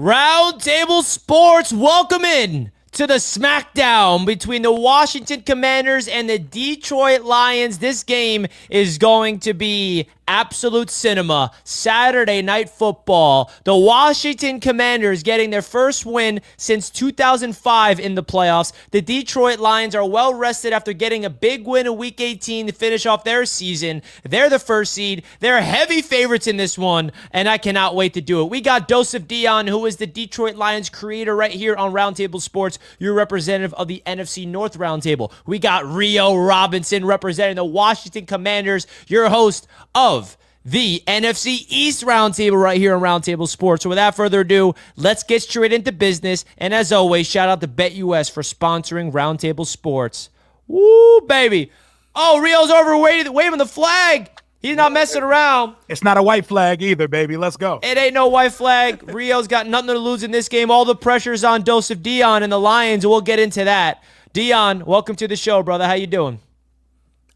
Roundtable Sports, welcome in to the Smackdown between the Washington Commanders and the Detroit Lions. This game is going to be absolute cinema. Saturday Night Football. The Washington Commanders getting their first win since 2005 in the playoffs. The Detroit Lions are well rested after getting a big win in Week 18 to finish off their season. They're the first seed. They're heavy favorites in this one, and I cannot wait to do it. We got Joseph Dion, who is the Detroit Lions creator, right here on Roundtable Sports, your representative of the NFC North Roundtable. We got Rio Robinson representing the Washington Commanders, your host of the NFC East Roundtable right here on Roundtable Sports. So without further ado, let's get straight into business. And as always, shout out to BetUS for sponsoring Roundtable Sports. Woo, baby. Oh, Rio's over waving the flag. He's not messing around. It's not a white flag either, baby. Let's go. It ain't no white flag. Rio's got nothing to lose in this game. All the pressure's on Joseph Dion and the Lions. We'll get into that. Dion, welcome to the show, brother. How you doing?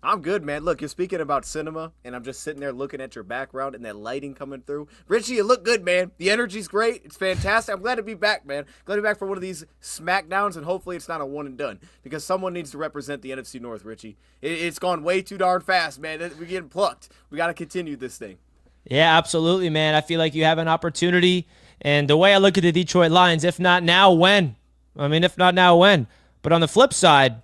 I'm good, man. Look, you're speaking about cinema, and I'm just sitting there looking at your background and that lighting coming through. Richie, you look good, man. The energy's great. It's fantastic. I'm glad to be back, man. Glad to be back for one of these Smackdowns, and hopefully it's not a one and done, because someone needs to represent the NFC North, Richie. It's gone way too darn fast, man. We're getting plucked. We got to continue this thing. Yeah, absolutely, man. I feel like you have an opportunity, and the way I look at the Detroit Lions, if not now, when? I mean, if not now, when? But on the flip side,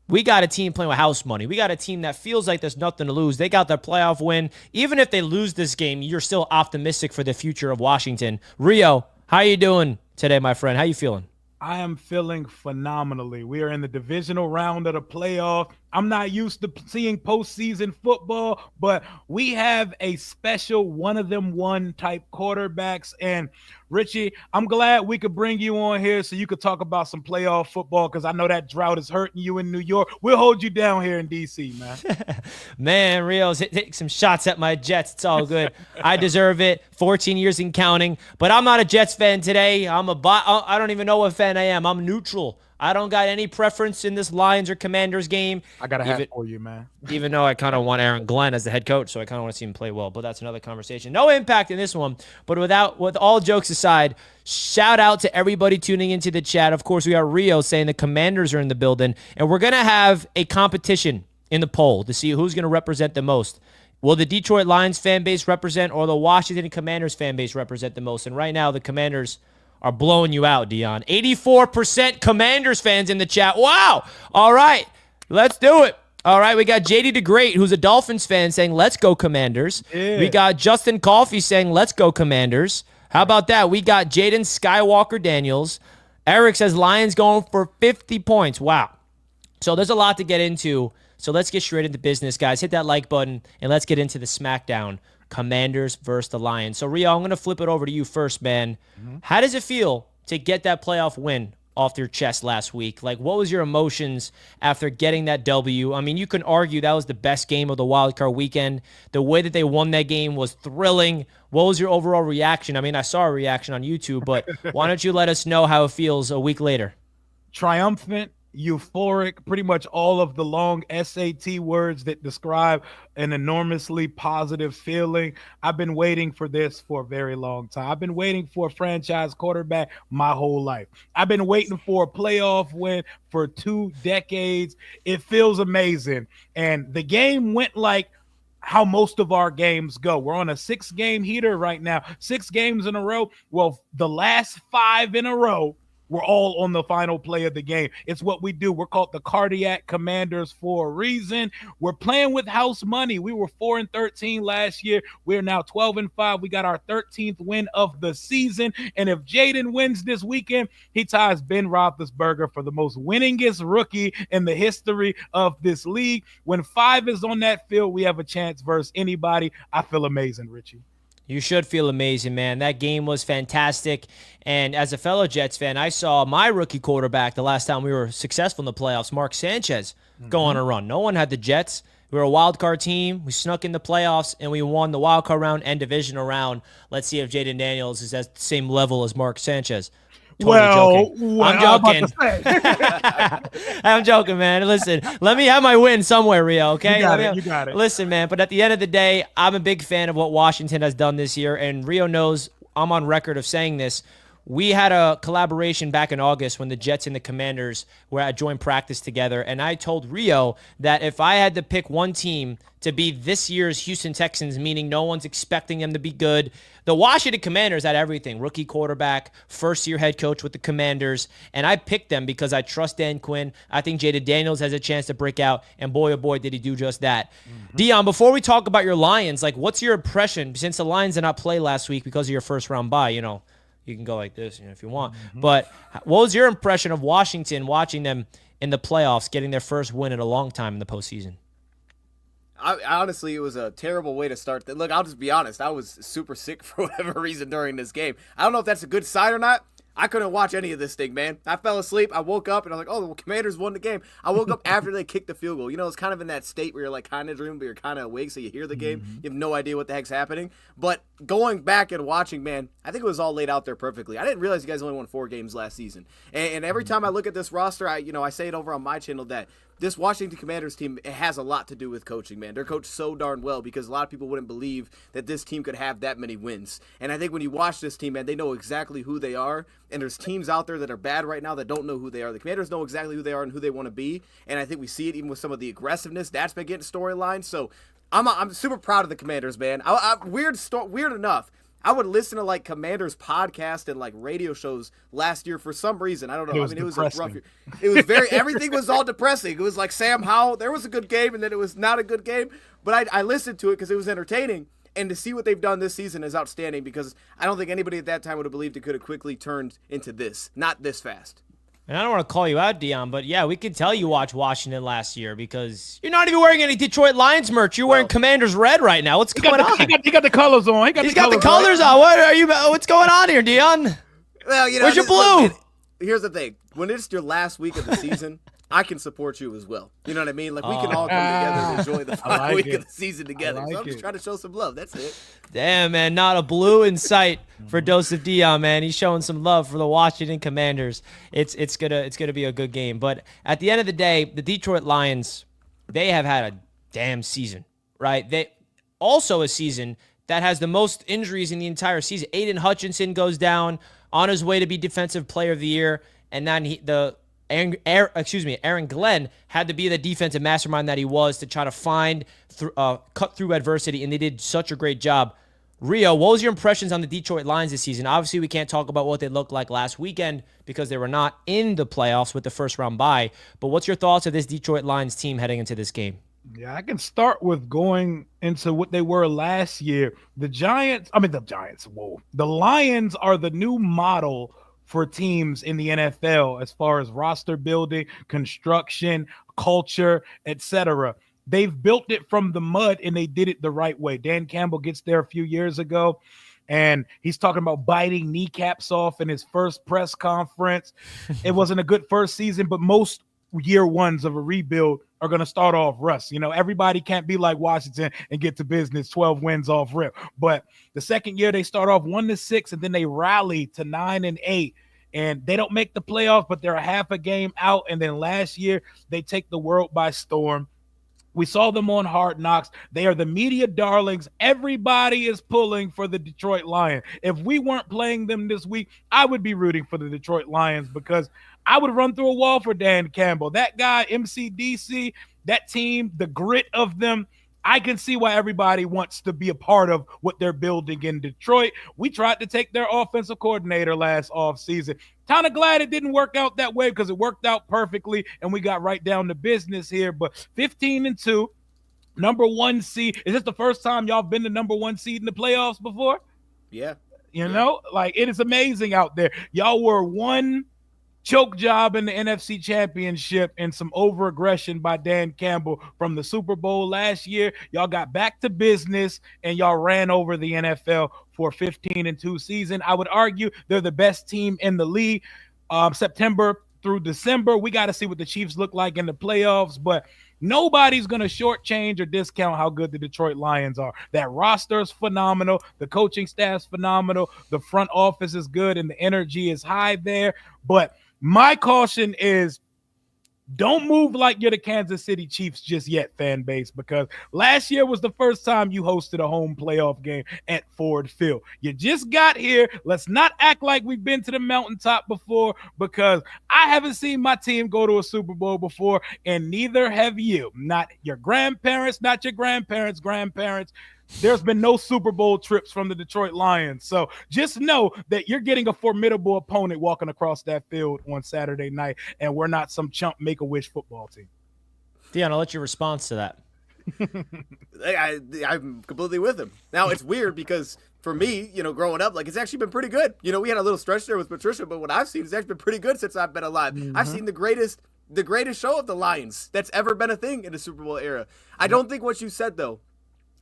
we got a team playing with house money. We got a team that feels like there's nothing to lose. They got their playoff win. Even if they lose this game, you're still optimistic for the future of Washington. Rio, how you doing today, my friend? How you feeling? I am feeling phenomenally. We are in the divisional round of the playoff. I'm not used to seeing postseason football, but we have a special one-of-them-one type quarterbacks. And Richie, I'm glad we could bring you on here so you could talk about some playoff football, because I know that drought is hurting you in New York. We'll hold you down here in D.C., man. Man, Rio's hitting some shots at my Jets. It's all good. I deserve it. 14 years and counting. But I'm not a Jets fan today. I don't even know what fan I am. I'm neutral. I don't got any preference in this Lions or Commanders game. I got a hat for you, man. Even though I kind of want Aaron Glenn as the head coach, so I kind of want to see him play well. But that's another conversation. No impact in this one. But with all jokes aside, shout out to everybody tuning into the chat. Of course, we got Rio saying the Commanders are in the building. And we're going to have a competition in the poll to see who's going to represent the most. Will the Detroit Lions fan base represent, or the Washington Commanders fan base represent the most? And right now, the Commanders are blowing you out, Dion. 84% Commanders fans in the chat. Wow. All right. Let's do it. All right. We got JD the Great, who's a Dolphins fan, saying, let's go Commanders. Yeah. We got Justin Coffey saying, let's go Commanders. How about that? We got Jaden Skywalker Daniels. Eric says, Lions going for 50 points. Wow. So there's a lot to get into. So let's get straight into business, guys. Hit that like button, and let's get into the Smackdown. Commanders versus the Lions. So, Rio, I'm going to flip it over to you first, man. Mm-hmm. How does it feel to get that playoff win off your chest last week? Like, what was your emotions after getting that W? I mean, you can argue that was the best game of the wildcard weekend. The way that they won that game was thrilling. What was your overall reaction? I mean, I saw a reaction on YouTube, but why don't you let us know how it feels a week later? Triumphant, euphoric, pretty much all of the long SAT words that describe an enormously positive feeling. I've been waiting for this for a very long time. I've been waiting for a franchise quarterback my whole life. I've been waiting for a playoff win for 2 decades. It feels amazing. And the game went like how most of our games go. We're on a 6-game heater right now, 6 games in a row. Well, the last 5 in a row, we're all on the final play of the game. It's what we do. We're called the Cardiac Commanders for a reason. We're playing with house money. We were 4-13 last year. We're now 12-5. We got our 13th win of the season. And if Jaden wins this weekend, he ties Ben Roethlisberger for the most winningest rookie in the history of this league. When 5 is on that field, we have a chance versus anybody. I feel amazing, Richie. You should feel amazing, man. That game was fantastic. And as a fellow Jets fan, I saw my rookie quarterback the last time we were successful in the playoffs, Mark Sanchez, go on a run. No one had the Jets. We were a wild card team. We snuck in the playoffs, and we won the wild card round and divisional round. Let's see if Jaden Daniels is at the same level as Mark Sanchez. Totally joking. I'm joking. I'm joking, man. Listen, let me have my win somewhere, Rio, okay? You got it. Listen, man, but at the end of the day, I'm a big fan of what Washington has done this year, and Rio knows I'm on record of saying this. we had a collaboration back in August when the Jets and the Commanders were at joint practice together, and I told Rio that if I had to pick one team to be this year's Houston Texans, meaning no one's expecting them to be good, the Washington Commanders had everything. Rookie quarterback, first-year head coach with the Commanders, and I picked them because I trust Dan Quinn. I think Jaden Daniels has a chance to break out, and boy, oh boy, did he do just that. Dion, before we talk about your Lions, like, what's your impression, since the Lions did not play last week because of your first-round bye, you can go like this, if you want. But what was your impression of Washington watching them in the playoffs, getting their first win in a long time in the postseason? Honestly, it was a terrible way to start. Look, I'll just be honest. I was super sick for whatever reason during this game. I don't know if that's a good sign or not. I couldn't watch any of this thing, man. I fell asleep. I woke up, and I was like, oh, the Commanders won the game. I woke up after they kicked the field goal. It's kind of in that state where you're like kind of dreaming, but you're kind of awake, so you hear the game. You have no idea what the heck's happening. But going back and watching, man, I think it was all laid out there perfectly. I didn't realize you guys only won 4 games last season. And every time I look at this roster, I say it over on my channel that this Washington Commanders team, it has a lot to do with coaching, man. They're coached so darn well because a lot of people wouldn't believe that this team could have that many wins. And I think when you watch this team, man, they know exactly who they are. And there's teams out there that are bad right now that don't know who they are. The Commanders know exactly who they are and who they want to be. And I think we see it even with some of the aggressiveness that's been getting storylines. So I'm super proud of the Commanders, man. Weird enough. I would listen to like Commanders podcast and like radio shows last year for some reason. I don't know. It was a rough year. It was everything was all depressing. It was like Sam Howell. There was a good game and then it was not a good game. But I listened to it because it was entertaining. And to see what they've done this season is outstanding because I don't think anybody at that time would have believed it could have quickly turned into this. Not this fast. And I don't want to call you out, Dion, but yeah, we could tell you watched Washington last year because you're not even wearing any Detroit Lions merch. You're wearing Commanders red right now. What's going on? He got the colors on. He's got the colors on. What's going on here, Dion? Well, where's your blue? Look, here's the thing. When it's your last week of the season, I can support you as well. You know what I mean? Like, we can all come together and enjoy the final week of the season together. So I'm just trying to show some love. That's it. Damn, man. Not a blue in sight for Joseph Dion, man. He's showing some love for the Washington Commanders. It's gonna be a good game. But at the end of the day, the Detroit Lions, they have had a damn season, right? They also a season that has the most injuries in the entire season. Aiden Hutchinson goes down on his way to be Defensive Player of the Year, and then Aaron Glenn had to be the defensive mastermind that he was to try to cut through adversity, and they did such a great job. Rio, what was your impressions on the Detroit Lions this season? Obviously, we can't talk about what they looked like last weekend because they were not in the playoffs with the first-round bye, but what's your thoughts of this Detroit Lions team heading into this game? Yeah, I can start with going into what they were last year. The Lions are the new model for teams in the NFL as far as roster building, construction, culture, etc. They've built it from the mud and they did it the right way. Dan Campbell gets there a few years ago and he's talking about biting kneecaps off in his first press conference. It wasn't a good first season, but most year ones of a rebuild are going to start off rust. Everybody can't be like Washington and get to business 12 wins off rip. But the second year they start off 1-6 and then they rally to 9-8. And they don't make the playoffs, but they're a half a game out. And then last year they take the world by storm. We saw them on Hard Knocks. They are the media darlings. Everybody is pulling for the Detroit Lions. If we weren't playing them this week, I would be rooting for the Detroit Lions because I would run through a wall for Dan Campbell. That guy, MCDC, that team, the grit of them, I can see why everybody wants to be a part of what they're building in Detroit. We tried to take their offensive coordinator last offseason. Kind of glad it didn't work out that way because it worked out perfectly and we got right down to business here. But 15-2, number 1 seed. Is this the first time y'all been the number 1 seed in the playoffs before? Yeah. Like it is amazing out there. Y'all were one choke job in the NFC Championship and some over-aggression by Dan Campbell from the Super Bowl last year. Y'all got back to business and y'all ran over the NFL for a 15-2 season. I would argue they're the best team in the league. September through December, we got to see what the Chiefs look like in the playoffs, but nobody's going to shortchange or discount how good the Detroit Lions are. That roster is phenomenal. The coaching staff's phenomenal. The front office is good and the energy is high there. But my caution is Don't move like you're the Kansas City Chiefs just yet, fan base, because last year was the first time you hosted a home playoff game at Ford Field. You just got here. Let's not act like we've been to the mountaintop before, because I haven't seen my team go to a Super Bowl before, and neither have you. Not your grandparents, not your grandparents' grandparents. There's been no Super Bowl trips from the Detroit Lions. So just know that you're getting a formidable opponent walking across that field on Saturday night, and we're not some chump Make-A-Wish football team. Dion, I'll let your response to that. I'm completely with him. Now, it's weird because for me, growing up, it's actually been pretty good. We had a little stretch there with Patricia, but what I've seen has actually been pretty good since I've been alive. Mm-hmm. I've seen the greatest show of the Lions that's ever been a thing in the Super Bowl era. I don't think what you said, though,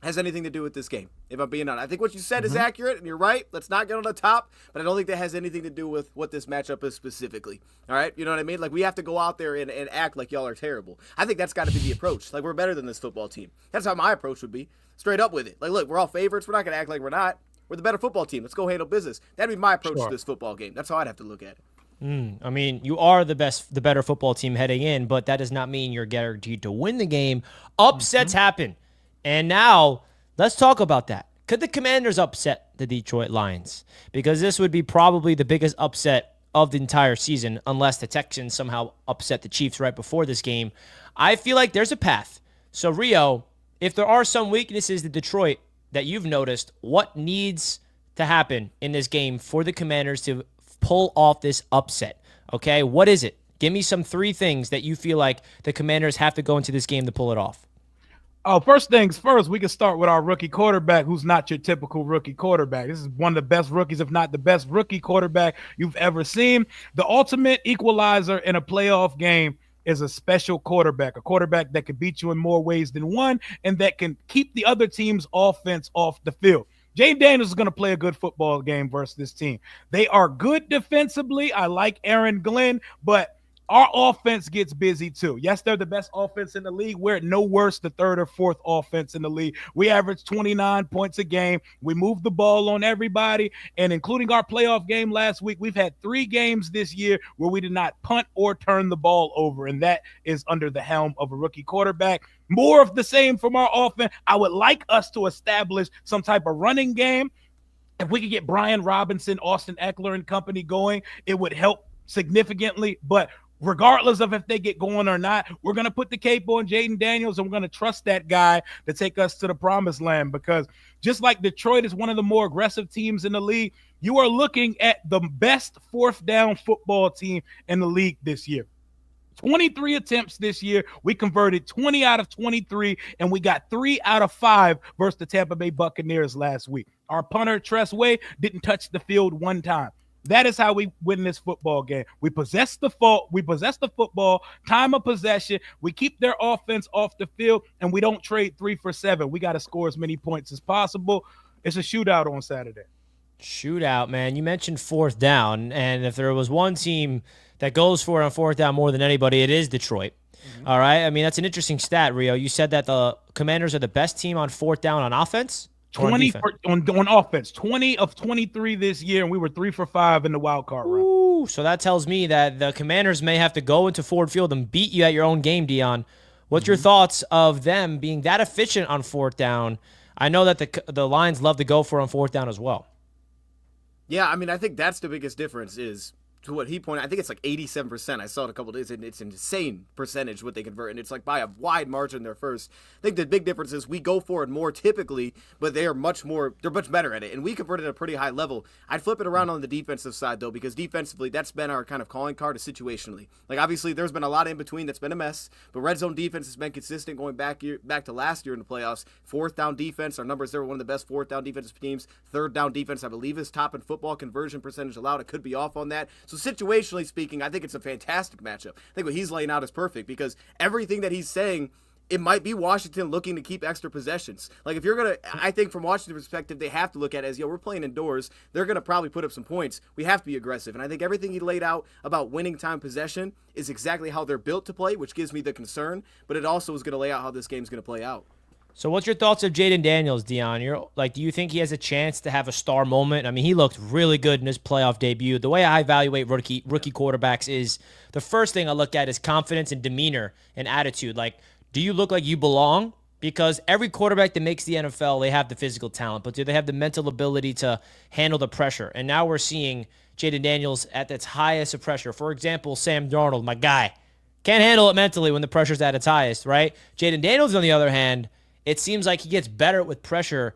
has anything to do with this game, if I'm being honest. I think what you said is accurate, and you're right. Let's not get on the top, but I don't think that has anything to do with what this matchup is specifically. All right? You know what I mean? We have to go out there and act like y'all are terrible. I think that's got to be the approach. We're better than this football team. That's how my approach would be. Straight up with it. Look, we're all favorites. We're not going to act like we're not. We're the better football team. Let's go handle business. That'd be my approach to this football game. That's how I'd have to look at it. I mean, you are the better football team heading in, but that does not mean you're guaranteed to win the game. Upsets happen. And now, let's talk about that. Could the Commanders upset the Detroit Lions? Because this would be probably the biggest upset of the entire season, unless the Texans somehow upset the Chiefs right before this game. I feel like there's a path. So, Rio, if there are some weaknesses to Detroit that you've noticed, what needs to happen in this game for the Commanders to pull off this upset? Okay, what is it? Give me some 3 things that you feel like the Commanders have to go into this game to pull it off. Oh, first things first, we can start with our rookie quarterback, who's not your typical rookie quarterback. This is one of the best rookies, if not the best rookie quarterback you've ever seen. The ultimate equalizer in a playoff game is a special quarterback, a quarterback that can beat you in more ways than one and that can keep the other team's offense off the field. Jay Daniels is going to play a good football game versus this team. They are good defensively. I like Aaron Glenn, but our offense gets busy too. Yes, they're the best offense in the league. We're at no worse the 3rd or 4th offense in the league. We average 29 points a game. We move the ball on everybody, and including our playoff game last week, we've had 3 games this year where we did not punt or turn the ball over, and that is under the helm of a rookie quarterback. More of the same from our offense. I would like us to establish some type of running game. If we could get Brian Robinson, Austin Eckler, and company going, it would help significantly, but regardless of if they get going or not, we're going to put the cape on Jaden Daniels, and we're going to trust that guy to take us to the promised land, because just like Detroit is one of the more aggressive teams in the league, you are looking at the best 4th down football team in the league this year. 23 attempts this year. We converted 20 out of 23, and we got 3 out of 5 versus the Tampa Bay Buccaneers last week. Our punter, Tress Way, didn't touch the field one time. That is how we win this football game. We possess the football, time of possession. We keep their offense off the field, and we don't trade 3 for 7. We got to score as many points as possible. It's a shootout on Saturday. Shootout, man. You mentioned 4th down, and if there was one team that goes for it on 4th down more than anybody, it is Detroit. Mm-hmm. All right? I mean, that's an interesting stat, Rio. You said that the Commanders are the best team on 4th down on offense? 20 on offense, 20 of 23 this year, and we were 3 for 5 in the wild card round. Ooh, so that tells me that the Commanders may have to go into Ford Field and beat you at your own game, Dion. What's your thoughts of them being that efficient on 4th down? I know that the Lions love to go for it on 4th down as well. Yeah, I mean, I think that's the biggest difference is to what he pointed, I think it's 87%. I saw it a couple of days, and it's an insane percentage what they convert, and it's by a wide margin they're first. I think the big difference is we go for it more typically, but they're much better at it, and we converted at a pretty high level. I'd flip it around on the defensive side, though, because defensively, that's been our kind of calling card is situationally. Obviously, there's been a lot in between that's been a mess, but red zone defense has been consistent going back to last year in the playoffs. 4th down defense, our numbers there were one of the best 4th down defensive teams. 3rd down defense, I believe, is top in football conversion percentage allowed. It could be off on that. So situationally speaking, I think it's a fantastic matchup. I think what he's laying out is perfect because everything that he's saying, it might be Washington looking to keep extra possessions. If you're going to, I think from Washington's perspective, they have to look at it as, we're playing indoors. They're going to probably put up some points. We have to be aggressive. And I think everything he laid out about winning time possession is exactly how they're built to play, which gives me the concern. But it also is going to lay out how this game's going to play out. So what's your thoughts of Jaden Daniels, Dion? You're like, do you think he has a chance to have a star moment? I mean, he looked really good in his playoff debut. The way I evaluate rookie quarterbacks is the first thing I look at is confidence and demeanor and attitude. Like, do you look like you belong? Because every quarterback that makes the NFL, they have the physical talent, but do they have the mental ability to handle the pressure? And now we're seeing Jaden Daniels at its highest of pressure. For example, Sam Darnold, my guy, can't handle it mentally when the pressure's at its highest, right? Jaden Daniels, on the other hand, it seems like he gets better with pressure.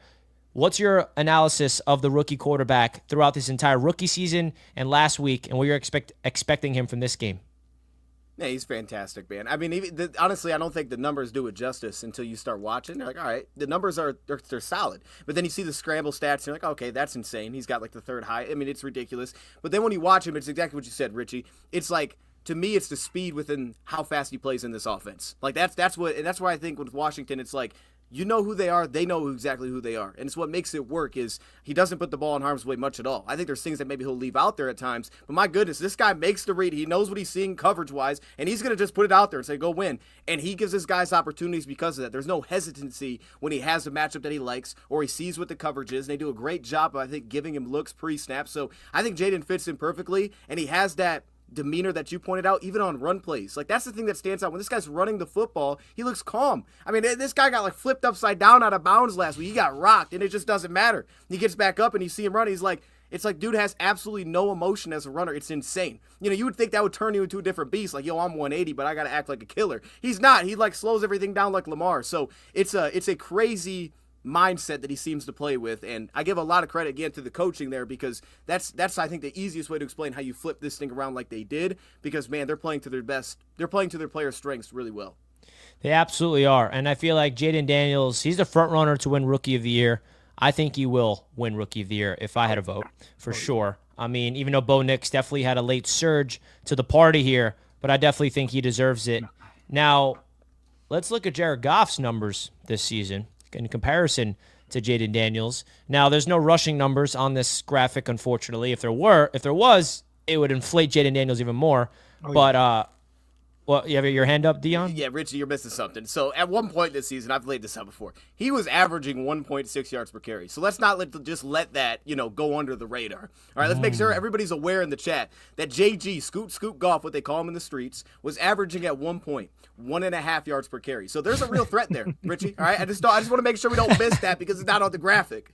What's your analysis of the rookie quarterback throughout this entire rookie season and last week, and what you're expecting him from this game? Yeah, he's fantastic, man. I mean, honestly, I don't think the numbers do it justice until you start watching. They're like, all right, the numbers they're solid. But then you see the scramble stats, and you're like, okay, that's insane. He's got like the third high. I mean, it's ridiculous. But then when you watch him, it's exactly what you said, Richie. It's like, to me, it's the speed within how fast he plays in this offense. Like that's why I think with Washington, it's like, you know who they are. They know exactly who they are. And it's what makes it work is he doesn't put the ball in harm's way much at all. I think there's things that maybe he'll leave out there at times. But my goodness, this guy makes the read. He knows what he's seeing coverage-wise, and he's going to just put it out there and say, go win. And he gives his guys opportunities because of that. There's no hesitancy when he has a matchup that he likes or he sees what the coverage is. And they do a great job of, I think, giving him looks pre-snap. So I think Jaden fits in perfectly, and he has that demeanor that you pointed out, even on run plays. Like, that's the thing that stands out. When this guy's running the football, he looks calm. I mean, this guy got like flipped upside down out of bounds last week. He got rocked, and it just doesn't matter. He gets back up, and you see him run. He's like, it's like dude has absolutely no emotion as a runner. It's insane. You know, you would think that would turn you into a different beast. Like, yo, I'm 180, but I got to act like a killer. He's not. He like slows everything down like Lamar. So it's a crazy mindset that he seems to play with, and I give a lot of credit again to the coaching there, because that's I think the easiest way to explain how you flip this thing around like they did, because man, they're playing to their best. They're playing to their players' strengths really well. They absolutely are, and I feel like Jaden Daniels, he's the front runner to win Rookie of the Year. I think he will win Rookie of the Year if I had a vote, for sure. I mean, even though Bo Nix definitely had a late surge to the party here, but I definitely think he deserves it. Now, let's look at Jared Goff's numbers this season in comparison to Jaden Daniels. Now, there's no rushing numbers on this graphic, unfortunately. If there was, it would inflate Jaden Daniels even more. Well, you have your hand up, Dion? Yeah, Richie, you're missing something. So at one point this season, I've laid this out before, he was averaging 1.6 yards per carry. So let's not just let that, go under the radar. All right, let's make sure everybody's aware in the chat that JG, Scoot Goff, what they call him in the streets, was averaging at 1.5 yards per carry. So there's a real threat there, Richie. All right, I just want to make sure we don't miss that because it's not on the graphic.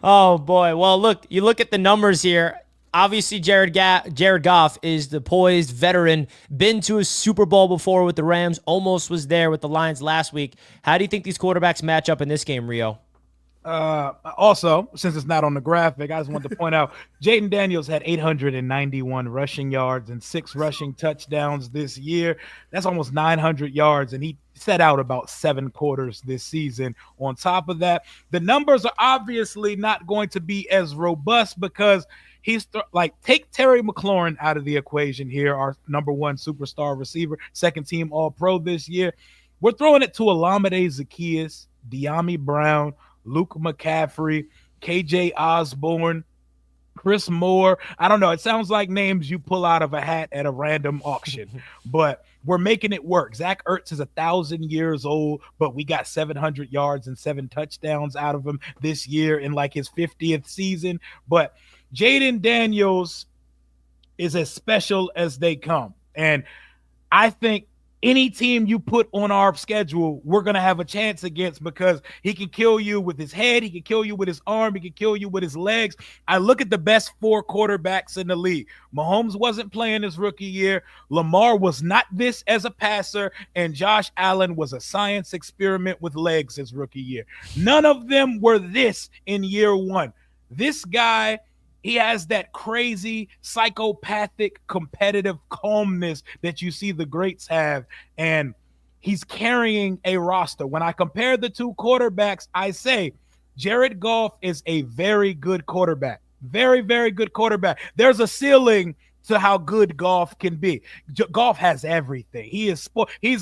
Oh, boy. Well, you look at the numbers here. Obviously, Jared Goff is the poised veteran, been to a Super Bowl before with the Rams, almost was there with the Lions last week. How do you think these quarterbacks match up in this game, Rio? Also, since it's not on the graphic, I just wanted to point out Jaden Daniels had 891 rushing yards and 6 rushing touchdowns this year. That's almost 900 yards, and he set out about 7 quarters this season. On top of that, the numbers are obviously not going to be as robust because he's take Terry McLaurin out of the equation here, our number 1 superstar receiver, second team All-Pro this year. We're throwing it to Olamide Zaccheaus, De'Ami Brown, Luke McCaffrey, KJ Osborne, Chris Moore. I don't know. It sounds like names you pull out of a hat at a random auction, but we're making it work. Zach Ertz is 1,000 years old, but we got 700 yards and 7 touchdowns out of him this year in like his 50th season. But Jaden Daniels is as special as they come. And I think any team you put on our schedule, we're going to have a chance against because he can kill you with his head. He can kill you with his arm. He can kill you with his legs. I look at the best 4 quarterbacks in the league. Mahomes wasn't playing his rookie year. Lamar was not this as a passer. And Josh Allen was a science experiment with legs his rookie year. None of them were this in year 1. This guy, he has that crazy, psychopathic, competitive calmness that you see the greats have, and he's carrying a roster. When I compare the 2 quarterbacks, I say Jared Goff is a very good quarterback. Very, very good quarterback. There's a ceiling to how good Goff can be. Goff has everything. He's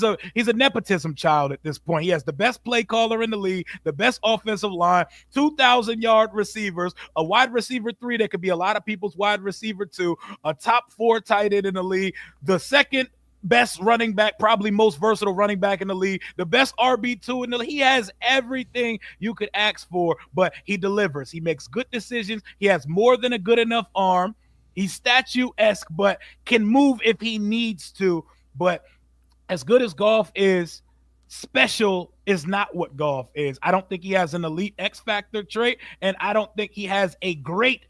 a nepotism child at this point. He has the best play caller in the league, the best offensive line, 2,000-yard receivers, a wide receiver 3 that could be a lot of people's wide receiver 2, a top 4 tight end in the league, the second best running back, probably most versatile running back in the league, the best RB2 in the league. He has everything you could ask for, but he delivers. He makes good decisions. He has more than a good enough arm. He's statue-esque, but can move if he needs to. But as good as Goff is, special is not what Goff is. I don't think he has an elite X factor trait, and I don't think he has a great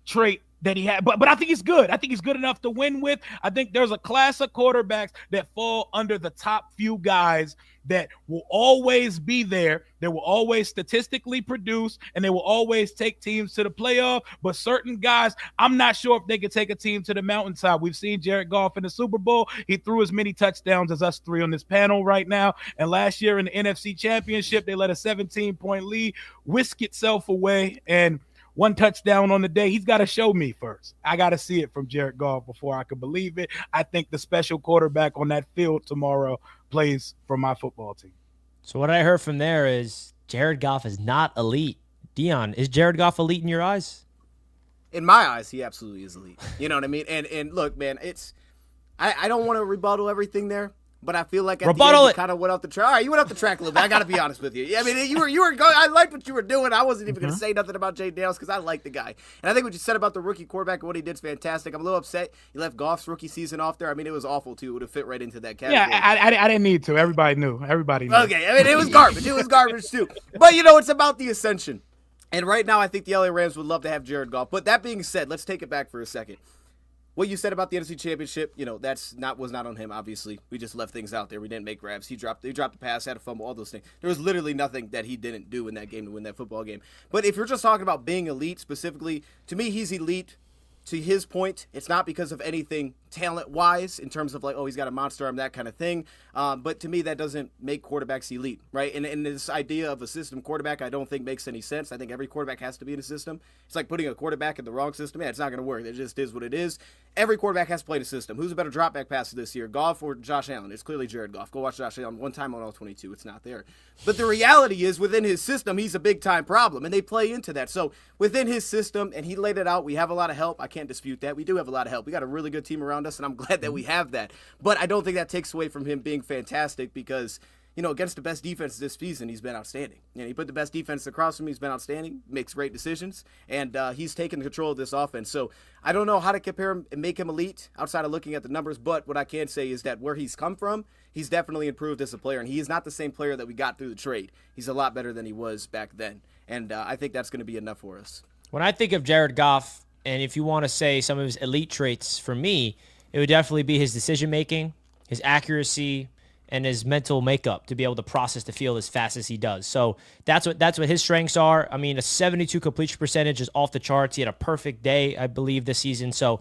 trait that he had, but I think he's good. I think he's good enough to win with. I think there's a class of quarterbacks that fall under the top few guys that will always be there. They will always statistically produce, and they will always take teams to the playoff. But certain guys, I'm not sure if they could take a team to the mountainside. We've seen Jared Goff in the Super Bowl. He threw as many touchdowns as us three on this panel right now. And last year in the NFC Championship, they let a 17-point lead whisk itself away, and one touchdown on the day. He's got to show me first. I got to see it from Jared Goff before I can believe it. I think the special quarterback on that field tomorrow plays for my football team. So what I heard from there is Jared Goff is not elite. Dion, is Jared Goff elite in your eyes? In my eyes, he absolutely is elite. You know what I mean? And look, man, it's I don't want to rebuttal everything there, but I feel like at the end you kind of went off the track. All right, you went off the track a little bit. I got to be honest with you. I mean, you were going. I liked what you were doing. I wasn't even going to say nothing about Jay Daniels because I like the guy. And I think what you said about the rookie quarterback and what he did is fantastic. I'm a little upset you left Goff's rookie season off there. I mean, it was awful too. It would have fit right into that category. Yeah, I didn't need to. Everybody knew. Okay, I mean, it was garbage. It was garbage too. But it's about the ascension. And right now, I think the LA Rams would love to have Jared Goff. But that being said, let's take it back for a second. What you said about the NFC Championship, was not on him, obviously. We just left things out there. We didn't make grabs. He dropped the pass, had a fumble, all those things. There was literally nothing that he didn't do in that game to win that football game. But if you're just talking about being elite specifically, to me, he's elite. To his point, it's not because of anything talent-wise in terms of like, oh, he's got a monster arm, that kind of thing. But to me, that doesn't make quarterbacks elite, right? And this idea of a system quarterback, I don't think makes any sense. I think every quarterback has to be in a system. It's like putting a quarterback in the wrong system. Yeah, it's not going to work. It just is what it is. Every quarterback has to play in a system. Who's a better drop-back passer this year, Goff or Josh Allen? It's clearly Jared Goff. Go watch Josh Allen one time on all 22. It's not there. But the reality is within his system, he's a big-time problem, and they play into that. So within his system, and he laid it out, we have a lot of help. I can't dispute that. We do have a lot of help. We got a really good team around us, and I'm glad that we have that. But I don't think that takes away from him being fantastic because, against the best defense this season, he's been outstanding. He put the best defense across him. He's been outstanding, makes great decisions, and he's taken control of this offense. So I don't know how to compare him and make him elite outside of looking at the numbers, but what I can say is that where he's come from, he's definitely improved as a player, and he is not the same player that we got through the trade. He's a lot better than he was back then, and I think that's going to be enough for us. When I think of Jared Goff, and if you want to say some of his elite traits for me, it would definitely be his decision-making, his accuracy, and his mental makeup to be able to process the field as fast as he does. So that's what his strengths are. I mean, a 72 completion percentage is off the charts. He had a perfect day, I believe, this season. So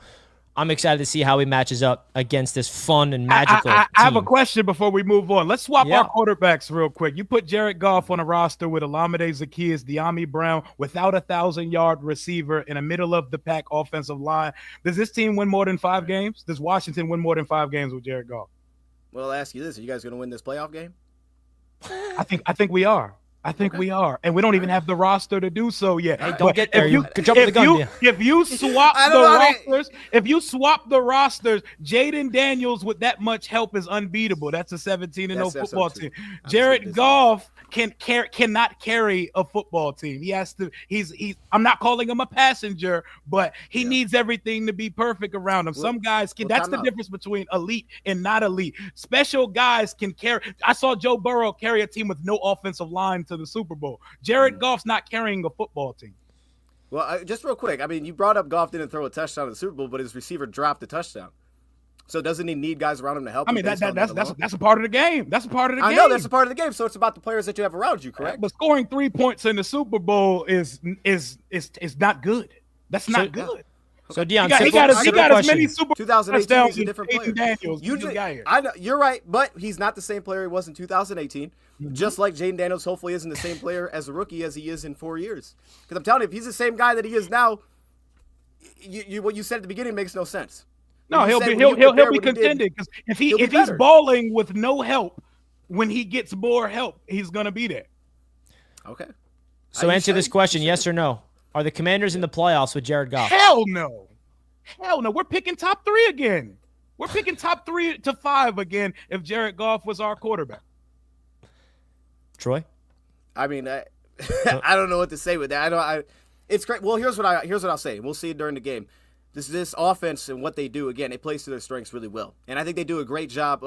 I'm excited to see how he matches up against this fun and magical team. I have a question before we move on. Let's swap our quarterbacks real quick. You put Jared Goff on a roster with Olamide Zaccheaus, De'Ami Brown, without a 1,000-yard receiver in a middle-of-the-pack offensive line. Does this team win more than 5 games? Does Washington win more than 5 games with Jared Goff? Well, I'll ask you this. Are you guys going to win this playoff game? I think we are. We are. And we don't even have the roster to do so yet. Hey, don't get there. You could jump the gun. If you swap the rosters, Jaden Daniels with that much help is unbeatable. That's a 17-0 football team. Jared Goff cannot carry a football team. He has to. I'm not calling him a passenger, but he needs everything to be perfect around him. Some guys can. That's the difference between elite and not elite. Special guys can carry. I saw Joe Burrow carry a team with no offensive line to the Super Bowl. Jared Goff's not carrying a football team. Well, just real quick. I mean, you brought up Goff didn't throw a touchdown in the Super Bowl, but his receiver dropped a touchdown. So doesn't he need guys around him to help him? I mean, that's a part of the game. That's a part of the game. I know that's a part of the game. So it's about the players that you have around you, correct? But scoring 3 points in the Super Bowl is not good. That's not good. Yeah. So Dion, he got as many Super 2018 is a different player. Daniels, I know you're right, but he's not the same player he was in 2018. Just like Jaden Daniels, hopefully, isn't the same player as a rookie as he is in 4 years. Because I'm telling you, if he's the same guy that he is now, what you said at the beginning makes no sense. No, he'll be contending because if he's balling with no help, when he gets more help, he's gonna be there. Okay. So answer this question: yes or no? Are the Commanders in the playoffs with Jared Goff? Hell no. We're picking top 3 again. We're picking top 3 to 5 again if Jared Goff was our quarterback. Troy? I mean, I don't know what to say with that. It's great. Well, here's what I'll say. We'll see it during the game. This offense and what they do, again, it plays to their strengths really well. And I think they do a great job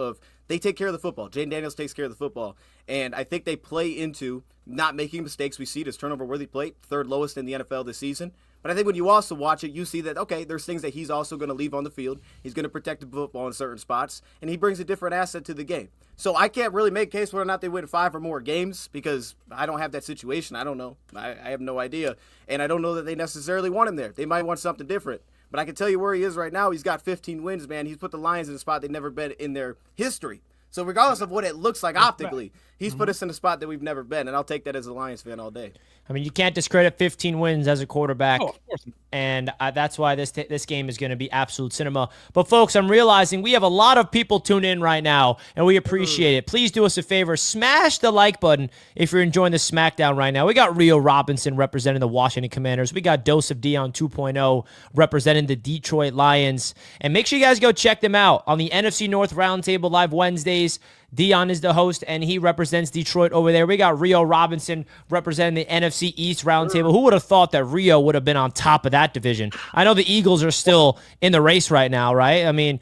they take care of the football. Jaden Daniels takes care of the football. And I think they play into not making mistakes. We see it as turnover-worthy play, third lowest in the NFL this season. But I think when you also watch it, you see that, okay, there's things that he's also going to leave on the field. He's going to protect the football in certain spots, and he brings a different asset to the game. So I can't really make a case whether or not they win 5 or more games because I don't have that situation. I don't know. I have no idea. And I don't know that they necessarily want him there. They might want something different. But I can tell you where he is right now. He's got 15 wins, man. He's put the Lions in a spot they've never been in their history. So regardless of what it looks like optically, he's put us in a spot that we've never been, and I'll take that as a Lions fan all day. I mean, you can't discredit 15 wins as a quarterback, Of course. and that's why this game is going to be absolute cinema. But, folks, I'm realizing we have a lot of people tuned in right now, and we appreciate it. Please do us a favor. Smash the like button if you're enjoying the Smackdown right now. We got Rio Robinson representing the Washington Commanders. We got Dose of Dion 2.0 representing the Detroit Lions. And make sure you guys go check them out on the NFC North Roundtable Live Wednesdays. Dion is the host, and he represents Detroit over there. We got Rio Robinson representing the NFC East Roundtable. Who would have thought that Rio would have been on top of that division? I know the Eagles are still in the race right now, right? I mean,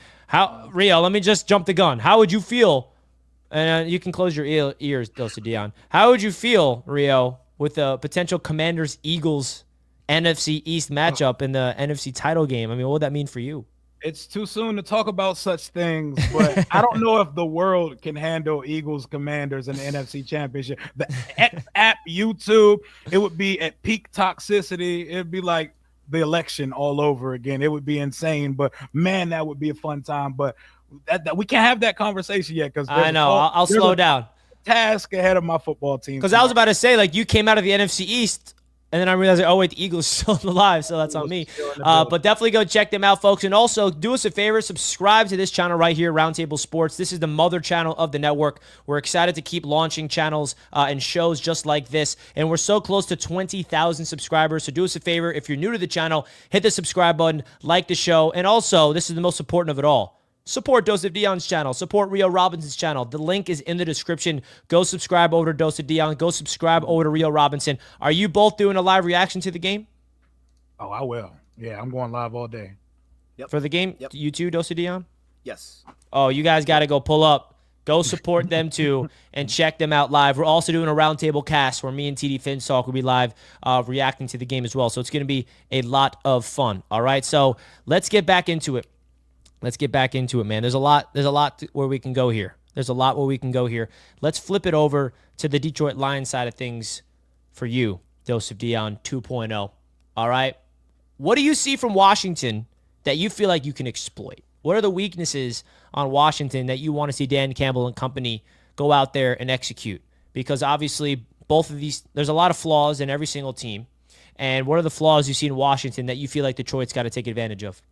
Rio, let me just jump the gun. How would you feel? And you can close your ears, Dose Dion. How would you feel, Rio, with the potential Commanders-Eagles NFC East matchup in the NFC title game? I mean, what would that mean for you? It's too soon to talk about such things, but I don't know if the world can handle Eagles Commanders in the NFC Championship. The X app, YouTube, it would be at peak toxicity. It'd be like the election all over again. It would be insane, but man, that would be a fun time. But that we can't have that conversation yet because I know. I'll slow down. Task ahead of my football team. Because I was about to say, like, you came out of the NFC East. And then I realized, oh, wait, the Eagles are still alive, so that's on me. But definitely go check them out, folks. And also, do us a favor, subscribe to this channel right here, Roundtable Sports. This is the mother channel of the network. We're excited to keep launching channels and shows just like this. And we're so close to 20,000 subscribers. So do us a favor, if you're new to the channel, hit the subscribe button, like the show. And also, this is the most important of it all. Support Dose of Dion's channel. Support Rio Robinson's channel. The link is in the description. Go subscribe over to Dose of Dion. Go subscribe over to Rio Robinson. Are you both doing a live reaction to the game? Oh, I will. Yeah, I'm going live all day. Yep. For the game? Yep. You too, Dose of Dion? Yes. Oh, you guys got to go pull up. Go support them too and check them out live. We're also doing a roundtable cast where me and TD Finstock will be live reacting to the game as well. So it's going to be a lot of fun. All right, so let's get back into it. Let's get back into it, man. There's a lot where we can go here. Let's flip it over to the Detroit Lions side of things for you, Dose of Dion 2.0. All right? What do you see from Washington that you feel like you can exploit? What are the weaknesses on Washington that you want to see Dan Campbell and company go out there and execute? Because obviously both of these, there's a lot of flaws in every single team. And what are the flaws you see in Washington that you feel like Detroit's got to take advantage of?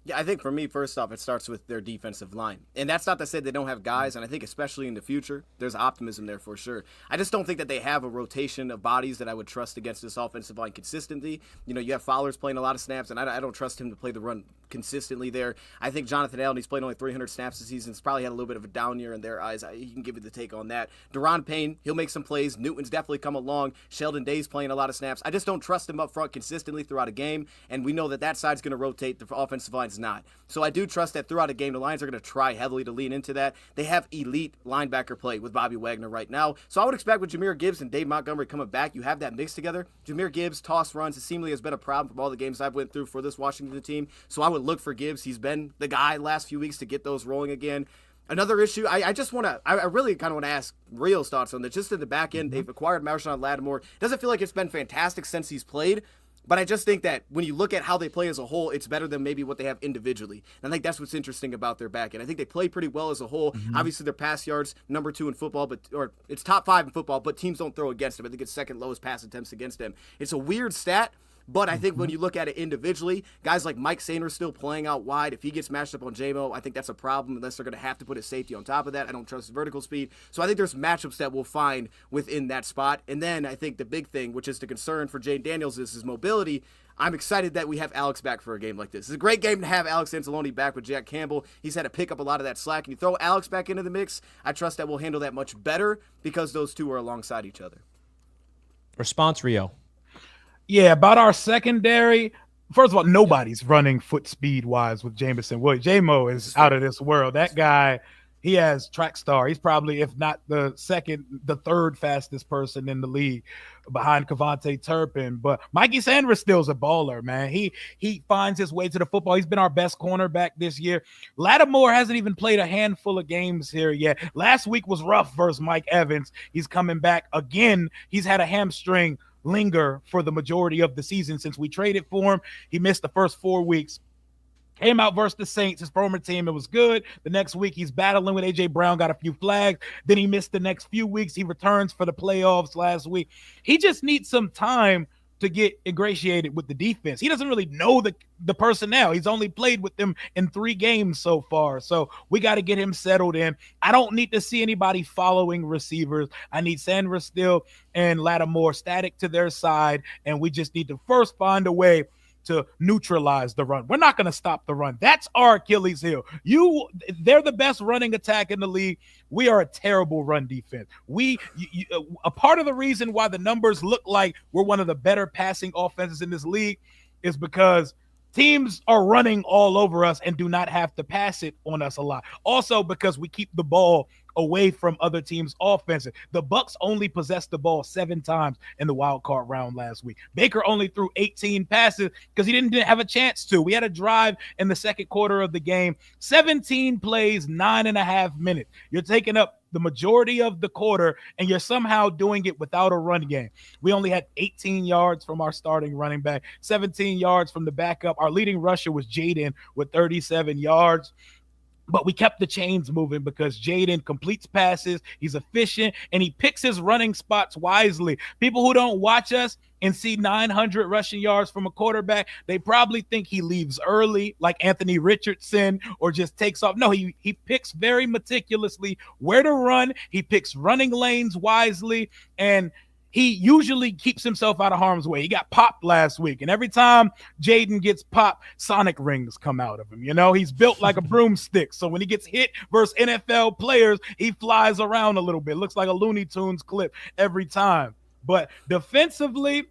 Yeah, I think for me, first off, it starts with their defensive line. And that's not to say they don't have guys, and I think especially in the future, there's optimism there for sure. I just don't think that they have a rotation of bodies that I would trust against this offensive line consistently. You know, you have Fowler's playing a lot of snaps, and I don't trust him to play the run consistently there. I think Jonathan Allen, he's played only 300 snaps this season. He's probably had a little bit of a down year in their eyes. You can give you the take on that. Deron Payne, he'll make some plays. Newton's definitely come along. Sheldon Day's playing a lot of snaps. I just don't trust him up front consistently throughout a game, and we know that that side's going to rotate. The offensive line's not. So I do trust that throughout a game, the Lions are going to try heavily to lean into that. They have elite linebacker play with Bobby Wagner right now. So I would expect with Jahmyr Gibbs and Dave Montgomery coming back, you have that mix together. Jahmyr Gibbs, toss runs, it seemingly has been a problem from all the games I've went through for this Washington team. So I would look for Gibbs. He's been the guy last few weeks to get those rolling again. Another issue, I really kind of want to ask Rio's thoughts on this. Just in the back end, they've acquired Marshawn Lattimore. Doesn't feel like it's been fantastic since he's played. But I just think that when you look at how they play as a whole, it's better than maybe what they have individually. And I think that's what's interesting about their back end. I think they play pretty well as a whole. Obviously, their pass yards, number 2 in football, or it's top 5 in football, but teams don't throw against them. I think it's second lowest pass attempts against them. It's a weird stat, But I think when you look at it individually, guys like Mike Sainer still playing out wide. If he gets matched up on J-Mo, I think that's a problem unless they're going to have to put a safety on top of that. I don't trust his vertical speed. So I think there's matchups that we'll find within that spot. And then I think the big thing, which is the concern for Jane Daniels, is his mobility. I'm excited that we have Alex back for a game like this. It's a great game to have Alex Anzalone back with Jack Campbell. He's had to pick up a lot of that slack. And you throw Alex back into the mix, I trust that we'll handle that much better because those two are alongside each other. Response, Rio. Yeah, about our secondary. First of all, nobody's running foot speed wise with Jameson Williams. J-Mo is out of this world. That guy, he has track star. He's probably, if not the third fastest person in the league behind Kavontae Turpin. But Mikey Sanders still's a baller, man. He finds his way to the football. He's been our best cornerback this year. Lattimore hasn't even played a handful of games here yet. Last week was rough versus Mike Evans. He's coming back again. He's had a hamstring linger for the majority of the season since we traded for him. He missed the first 4 weeks. Came out versus the Saints, his former team. It was good. The next week, he's battling with A.J. Brown, got a few flags. Then he missed the next few weeks. He returns for the playoffs last week. He just needs some time to get ingratiated with the defense. He doesn't really know the personnel. He's only played with them in 3 games so far. So we got to get him settled in. I don't need to see anybody following receivers. I need Sanders Still and Lattimore static to their side, and we just need to first find a way to neutralize the run. We're not going to stop the run. That's our Achilles heel. They're the best running attack in the league. We are a terrible run defense. A part of the reason why the numbers look like we're one of the better passing offenses in this league is because teams are running all over us and do not have to pass it on us a lot. Also because we keep the ball away from other teams' offenses. The Bucs only possessed the ball 7 times in the wild card round last week. Baker only threw 18 passes because he didn't have a chance to. We had a drive in the second quarter of the game, 17 plays, 9.5 minutes. You're taking up the majority of the quarter, and you're somehow doing it without a run game. We only had 18 yards from our starting running back, 17 yards from the backup. Our leading rusher was Jaden with 37 yards. But we kept the chains moving because Jaden completes passes, he's efficient, and he picks his running spots wisely. People who don't watch us and see 900 rushing yards from a quarterback, they probably think he leaves early like Anthony Richardson or just takes off. No, he picks very meticulously where to run. He picks running lanes wisely, and he usually keeps himself out of harm's way. He got popped last week, and every time Jaden gets popped, sonic rings come out of him. You know, he's built like a broomstick. So when he gets hit versus NFL players, he flies around a little bit. Looks like a Looney Tunes clip every time. But defensively,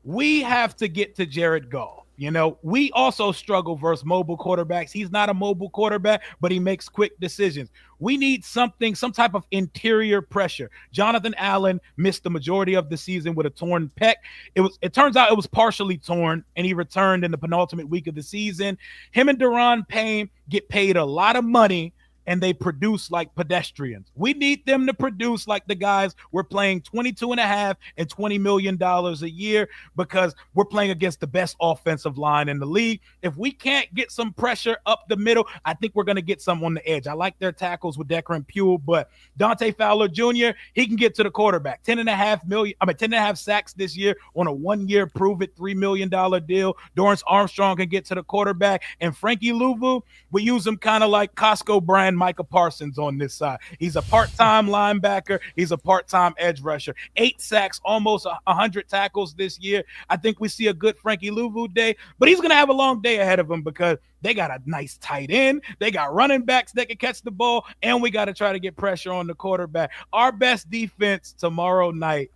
we have to get to Jared Goff. You know, we also struggle versus mobile quarterbacks. He's not a mobile quarterback, but he makes quick decisions. We need some type of interior pressure. Jonathan Allen missed the majority of the season with a torn pec. It turns out it was partially torn, and he returned in the penultimate week of the season. Him and Deron Payne get paid a lot of money, and they produce like pedestrians. We need them to produce like the guys we're playing $22.5 and $20 million a year because we're playing against the best offensive line in the league. If we can't get some pressure up the middle, I think we're going to get some on the edge. I like their tackles with Declan Pugh, but Dante Fowler Jr., he can get to the quarterback. 10.5 sacks this year on a 1-year prove-it $3 million deal. Dorrance Armstrong can get to the quarterback. And Frankie Louvu, we use him kind of like Costco brand Micah Parsons on this side. He's a part-time linebacker. He's a part-time edge rusher. 8 sacks, almost 100 tackles this year. I think we see a good Frankie Louvu day, but he's going to have a long day ahead of him because they got a nice tight end. They got running backs that can catch the ball, and we got to try to get pressure on the quarterback. Our best defense tomorrow night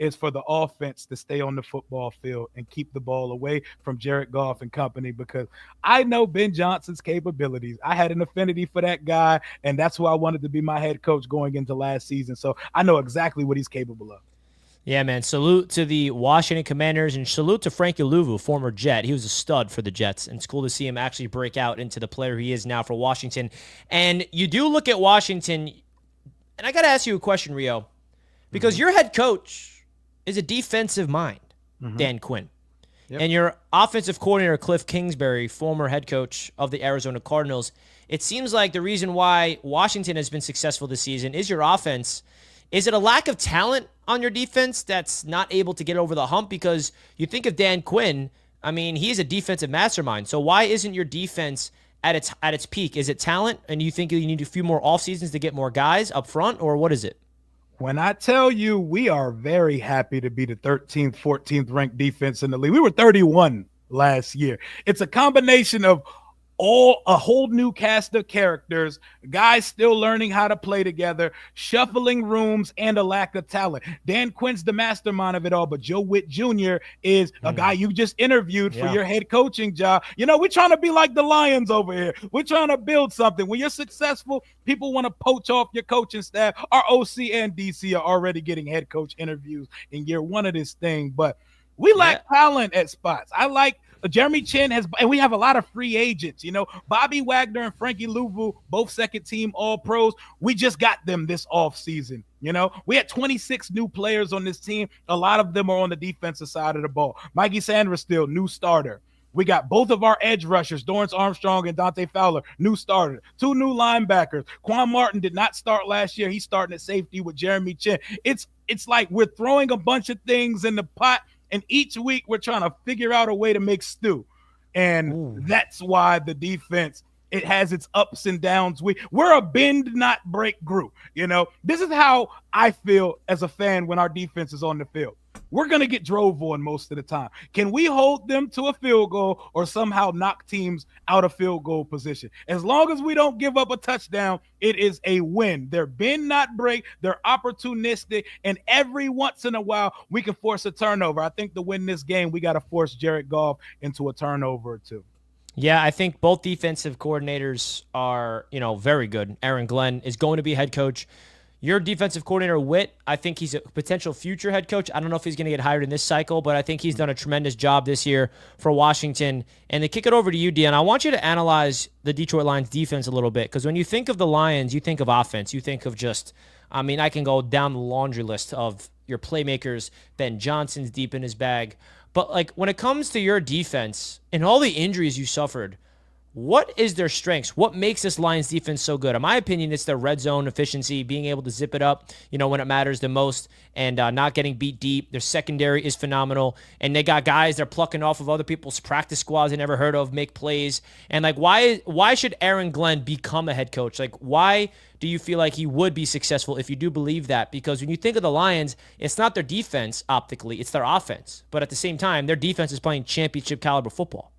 is for the offense to stay on the football field and keep the ball away from Jared Goff and company because I know Ben Johnson's capabilities. I had an affinity for that guy, and that's who I wanted to be my head coach going into last season. So I know exactly what he's capable of. Yeah, man. Salute to the Washington Commanders and salute to Frankie Louvu, former Jet. He was a stud for the Jets, and it's cool to see him actually break out into the player he is now for Washington. And you do look at Washington, and I got to ask you a question, Rio, because your head coach is a defensive mind, Dan Quinn. Yep. And your offensive coordinator, Cliff Kingsbury, former head coach of the Arizona Cardinals. It seems like the reason why Washington has been successful this season is your offense. Is it a lack of talent on your defense that's not able to get over the hump? Because you think of Dan Quinn, I mean, he's a defensive mastermind. So why isn't your defense at its peak? Is it talent, and you think you need a few more off seasons to get more guys up front, or what is it? When I tell you we are very happy to be the 13th, 14th ranked defense in the league. We were 31 last year. It's a combination of a whole new cast of characters, guys still learning how to play together, shuffling rooms, and a lack of talent. Dan Quinn's the mastermind of it all, but Joe Witt Jr. is a guy you just interviewed for your head coaching job. You know, we're trying to be like the Lions over here. We're trying to build something. When you're successful, people want to poach off your coaching staff. Our OC and DC are already getting head coach interviews in year one of this thing, but we lack talent at spots. I like Jeremy Chin and we have a lot of free agents, you know, Bobby Wagner and Frankie Louvu, both second team all pros. We just got them this off season. You know, we had 26 new players on this team. A lot of them are on the defensive side of the ball. Mikey Sanders still new starter. We got both of our edge rushers, Dorrance Armstrong and Dante Fowler, new starter. 2 new linebackers. Quan Martin did not start last year. He's starting at safety with Jeremy Chin. It's like we're throwing a bunch of things in the pot, and each week we're trying to figure out a way to make stew. And that's why the defense, it has its ups and downs. We're a bend, not break group. You know, this is how I feel as a fan when our defense is on the field. We're going to get drove on most of the time. Can we hold them to a field goal or somehow knock teams out of field goal position? As long as we don't give up a touchdown, it is a win. They're bend, not break. They're opportunistic. And every once in a while, we can force a turnover. I think to win this game, we got to force Jared Goff into a turnover or two. Yeah, I think both defensive coordinators are, very good. Aaron Glenn is going to be head coach. Your defensive coordinator, Witt, I think he's a potential future head coach. I don't know if he's going to get hired in this cycle, but I think he's done a tremendous job this year for Washington. And to kick it over to you, Dion, I want you to analyze the Detroit Lions defense a little bit, because when you think of the Lions, you think of offense. You think of I can go down the laundry list of your playmakers. Ben Johnson's deep in his bag. But when it comes to your defense and all the injuries you suffered, what is their strengths? What makes this Lions defense so good? In my opinion, it's their red zone efficiency, being able to zip it up, when it matters the most, and not getting beat deep. Their secondary is phenomenal, and they got guys they're plucking off of other people's practice squads they never heard of, make plays. And why should Aaron Glenn become a head coach? Why do you feel like he would be successful if you do believe that? Because when you think of the Lions, it's not their defense optically, it's their offense. But at the same time, their defense is playing championship caliber football.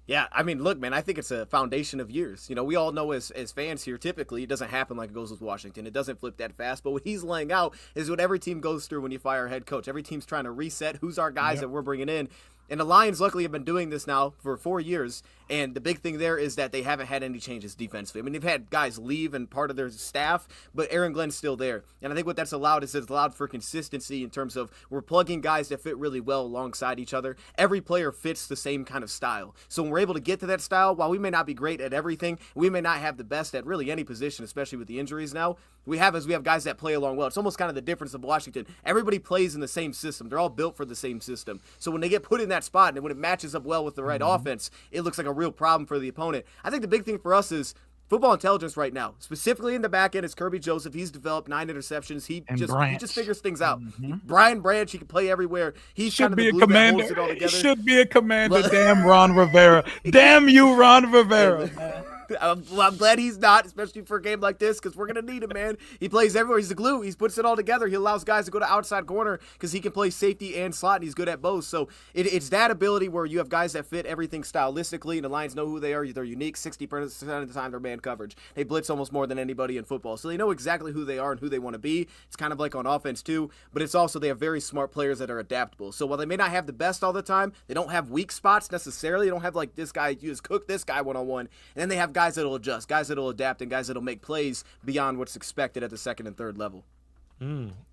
Yeah, I mean, look, man, I think it's a foundation of years. We all know as fans here, typically, it doesn't happen like it goes with Washington. It doesn't flip that fast. But what he's laying out is what every team goes through when you fire a head coach. Every team's trying to reset who's our guys that we're bringing in. And the Lions, luckily, have been doing this now for 4 years. And the big thing there is that they haven't had any changes defensively. I mean, they've had guys leave and part of their staff, but Aaron Glenn's still there. And I think what that's allowed is it's allowed for consistency in terms of we're plugging guys that fit really well alongside each other. Every player fits the same kind of style. So when we're able to get to that style, while we may not be great at everything, we may not have the best at really any position, especially with the injuries now, we have guys that play along well. It's almost kind of the difference of Washington. Everybody plays in the same system. They're all built for the same system. So when they get put in that spot and when it matches up well with the right offense, it looks like a real problem for the opponent. I think the big thing for us is football intelligence right now, specifically in the back end, is Kirby Joseph. He's developed 9 interceptions. He just figures things out. Brian Branch, he can play everywhere. He should be a commander. He should be a commander. Damn Ron Rivera. Damn you, Ron Rivera. I'm glad he's not, especially for a game like this, because we're going to need him, man. He plays everywhere. He's the glue. He puts it all together. He allows guys to go to outside corner because he can play safety and slot, and he's good at both. So it's that ability where you have guys that fit everything stylistically, and the Lions know who they are. They're unique. 60% of the time, they're man coverage. They blitz almost more than anybody in football. So they know exactly who they are and who they want to be. It's kind of like on offense, too, but it's also they have very smart players that are adaptable. So while they may not have the best all the time, they don't have weak spots necessarily. They don't have like this guy, you just cook this guy one-on-one, and then they have guys that'll adjust, guys that'll adapt, and guys that'll make plays beyond what's expected at the second and third level.